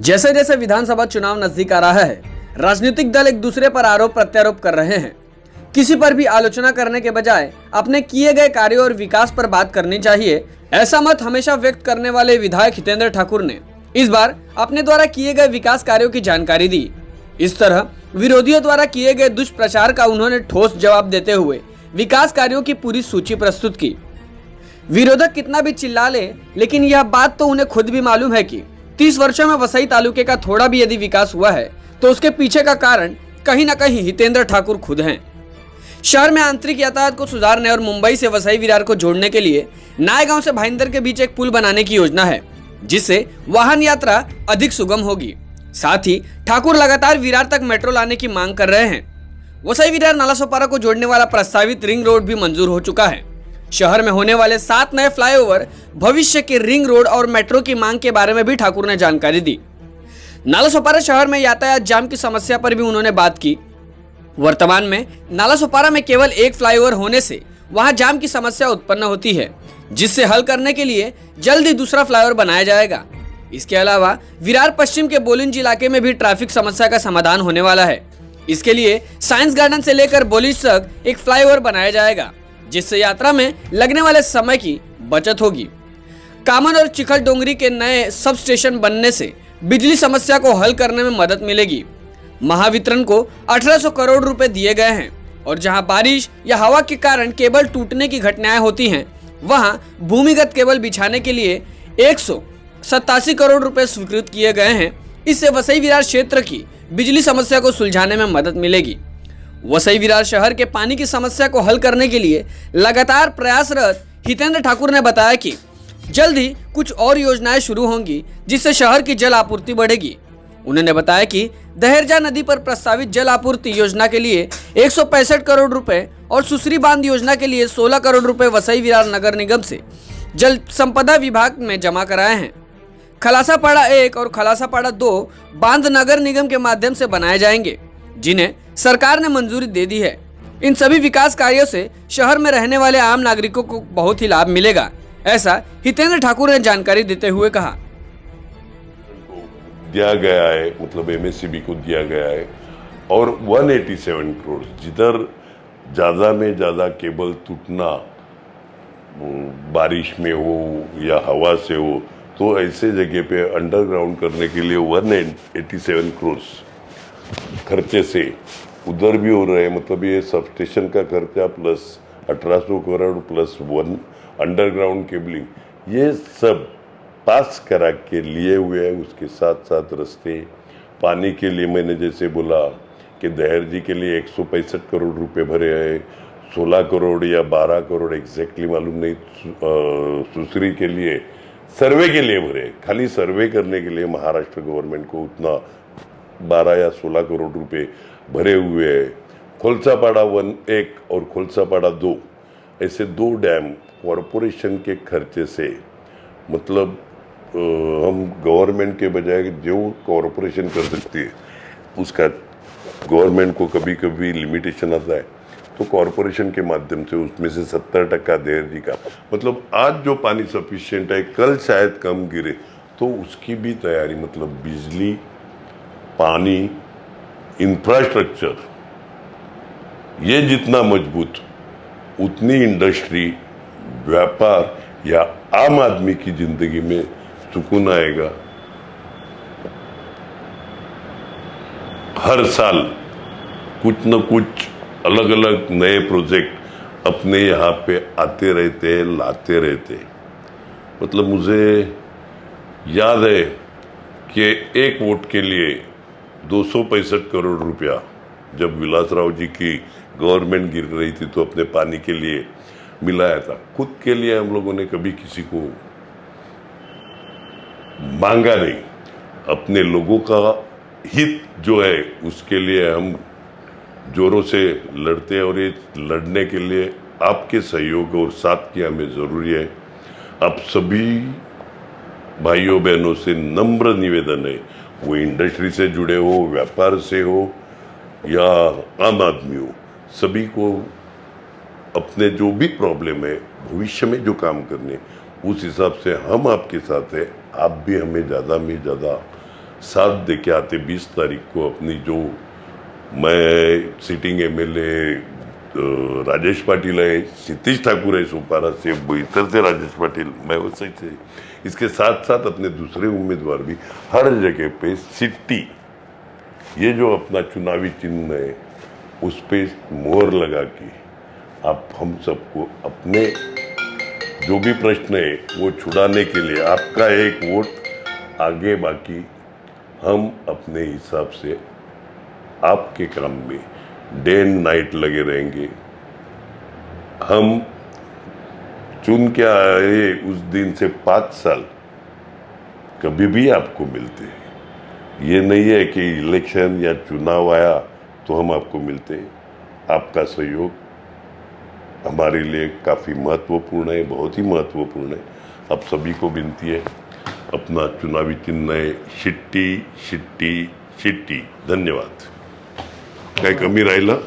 जैसे जैसे विधानसभा चुनाव नजदीक आ रहा है, राजनीतिक दल एक दूसरे पर आरोप प्रत्यारोप कर रहे हैं। किसी पर भी आलोचना करने के बजाय अपने किए गए कार्यों और विकास पर बात करनी चाहिए, ऐसा मत हमेशा व्यक्त करने वाले विधायक हितेंद्र ठाकुर ने इस बार अपने द्वारा किए गए विकास कार्यों की जानकारी दी। इस तरह विरोधियों द्वारा किए गए दुष्प्रचार का उन्होंने ठोस जवाब देते हुए विकास कार्यों की पूरी सूची प्रस्तुत की। विरोधक कितना भी चिल्ला ले, लेकिन यह बात तो उन्हें खुद भी मालूम है कि 30 वर्षों में वसई तालुके का थोड़ा भी यदि विकास हुआ है तो उसके पीछे का कारण कहीं न कहीं हितेंद्र ठाकुर खुद हैं। शहर में आंतरिक यातायात को सुधारने और मुंबई से वसई विरार को जोड़ने के लिए नायगांव से भाईंदर के बीच एक पुल बनाने की योजना है, जिससे वाहन यात्रा अधिक सुगम होगी। साथ ही ठाकुर लगातार विरार तक मेट्रो लाने की मांग कर रहे हैं। वसई विरार नालासोपारा को जोड़ने वाला प्रस्तावित रिंग रोड भी मंजूर हो चुका है। शहर में होने वाले 7 नए फ्लाईओवर, भविष्य के रिंग रोड और मेट्रो की मांग के बारे में भी ठाकुर ने जानकारी दी। नालासोपारा शहर में यातायात जाम की समस्या पर भी उन्होंने बात की। वर्तमान में नालासोपारा में केवल एक फ्लाईओवर होने से वहां जाम की समस्या उत्पन्न होती है, जिससे हल करने के लिए जल्द ही दूसरा फ्लाईओवर बनाया जाएगा। इसके अलावा विरार पश्चिम के बोलिंज इलाके में भी ट्रैफिक समस्या का समाधान होने वाला है। इसके लिए साइंस गार्डन से लेकर बोलिंज तक एक फ्लाईओवर बनाया जाएगा, जिससे यात्रा में लगने वाले समय की बचत होगी। कामन और चिखल डोंगरी के नए सब स्टेशन बनने से बिजली समस्या को हल करने में मदद मिलेगी। महावितरण को 1800 करोड़ रुपए दिए गए हैं और जहां बारिश या हवा के कारण केबल टूटने की घटनाएं होती हैं, वहां भूमिगत केबल बिछाने के लिए 187 करोड़ रुपए स्वीकृत किए गए हैं। इससे वसई विरार क्षेत्र की बिजली समस्या को सुलझाने में मदद मिलेगी। वसई विरार शहर के पानी की समस्या को हल करने के लिए लगातार प्रयासरत हितेंद्र ठाकुर ने बताया कि जल्द ही कुछ और योजनाएं शुरू होंगी, जिससे शहर की जल आपूर्ति बढ़ेगी। उन्होंने बताया कि दहेरजा नदी पर प्रस्तावित जल आपूर्ति योजना के लिए 165 करोड़ रुपए और सुसरी बांध योजना के लिए 16 करोड़ रुपए वसई विरार नगर निगम से जल संपदा विभाग में जमा कराए हैं। खलासापाड़ा 1 और खलासापाड़ा 2 बांध नगर निगम के माध्यम से बनाए जाएंगे, जिन्हें सरकार ने मंजूरी दे दी है। इन सभी विकास कार्यों से शहर में रहने वाले आम नागरिकों को बहुत ही लाभ मिलेगा, ऐसा हितेंद्र ठाकुर ने जानकारी देते हुए कहा। दिया गया है, मतलब एमएससीबी को दिया गया है, और 187 करोड़ जिधर ज़्यादा में ज़्यादा केबल टूटना बारिश में हो या हवा से हो, तो ऐसे जगह पे अंडरग्राउंड करने के लिए 187 करोड़ खर्चे से उधर भी हो रहे हैं। मतलब ये सब स्टेशन का खर्चा plus 1800 crore plus 1 underground cabling, ये सब पास करा के लिए हुए हैं। उसके साथ साथ रास्ते, पानी के लिए मैंने जैसे बोला कि दहेर जी के लिए 165 करोड़ रुपए भरे हैं, 16 करोड़ या 12 करोड़ एग्जैक्टली मालूम नहीं, सुसरी के लिए सर्वे के लिए भरे, खाली सर्वे करने के लिए महाराष्ट्र गवर्नमेंट को उतना 12 या 16 करोड़ रुपए भरे हुए हैं। खोलसापाड़ा 1 और खोलसापाड़ा 2 ऐसे 2 डैम कॉरपोरेशन के खर्चे से, मतलब हम गवर्नमेंट के बजाय जो कॉरपोरेशन कर सकती है उसका गवर्नमेंट को कभी कभी लिमिटेशन आता है, तो कॉरपोरेशन के माध्यम से उसमें से 70% दहेर जी का, मतलब आज जो पानी सफिशिएंट है, कल शायद कम गिरे तो उसकी भी तैयारी, मतलब बिजली, पानी, इंफ्रास्ट्रक्चर, ये जितना मजबूत उतनी इंडस्ट्री, व्यापार या आम आदमी की जिंदगी में सुकून आएगा। हर साल कुछ न कुछ अलग अलग नए प्रोजेक्ट अपने यहाँ पे आते रहते हैं, लाते रहते हैं। मतलब मुझे याद है कि एक वोट के लिए 265 करोड़ रुपया जब विलासराव जी की गवर्नमेंट गिर रही थी तो अपने पानी के लिए मिलाया था। खुद के लिए हम लोगों ने कभी किसी को मांगा नहीं, अपने लोगों का हित जो है उसके लिए हम जोरों से लड़ते हैं, और ये लड़ने के लिए आपके सहयोग और साथ की हमें ज़रूरी है। आप सभी भाइयों बहनों से नम्र निवेदन है, वो इंडस्ट्री से जुड़े हो, व्यापार से हो या आम आदमी हो, सभी को अपने जो भी प्रॉब्लम है, भविष्य में जो काम करने, उस हिसाब से हम आपके साथ हैं। आप भी हमें ज़्यादा में ज़्यादा साथ दे के आते 20 तारीख को अपनी जो मैं सिटिंग एमएलए राजेश पाटिल है, क्षितिज ठाकुर है सोपारा से, इधर से राजेश पाटिल, मैं वो सही से इसके साथ साथ अपने दूसरे उम्मीदवार भी हर जगह पे सिट्टी, ये जो अपना चुनावी चिन्ह है उस पे मोहर लगा के आप हम सबको अपने जो भी प्रश्न है वो छुड़ाने के लिए आपका एक वोट आगे, बाकी हम अपने हिसाब से आपके काम में डे एंड नाइट लगे रहेंगे। हम चुन के आए उस दिन से 5 साल कभी भी आपको मिलते हैं। ये नहीं है कि इलेक्शन या चुनाव आया तो हम आपको मिलते हैं। आपका सहयोग हमारे लिए काफ़ी महत्वपूर्ण है, बहुत ही महत्वपूर्ण है। आप सभी को विनती है, अपना चुनावी चिन्ह है शिट्टी शिट्टी शिट्टी। धन्यवाद। काय कमी राहिलं?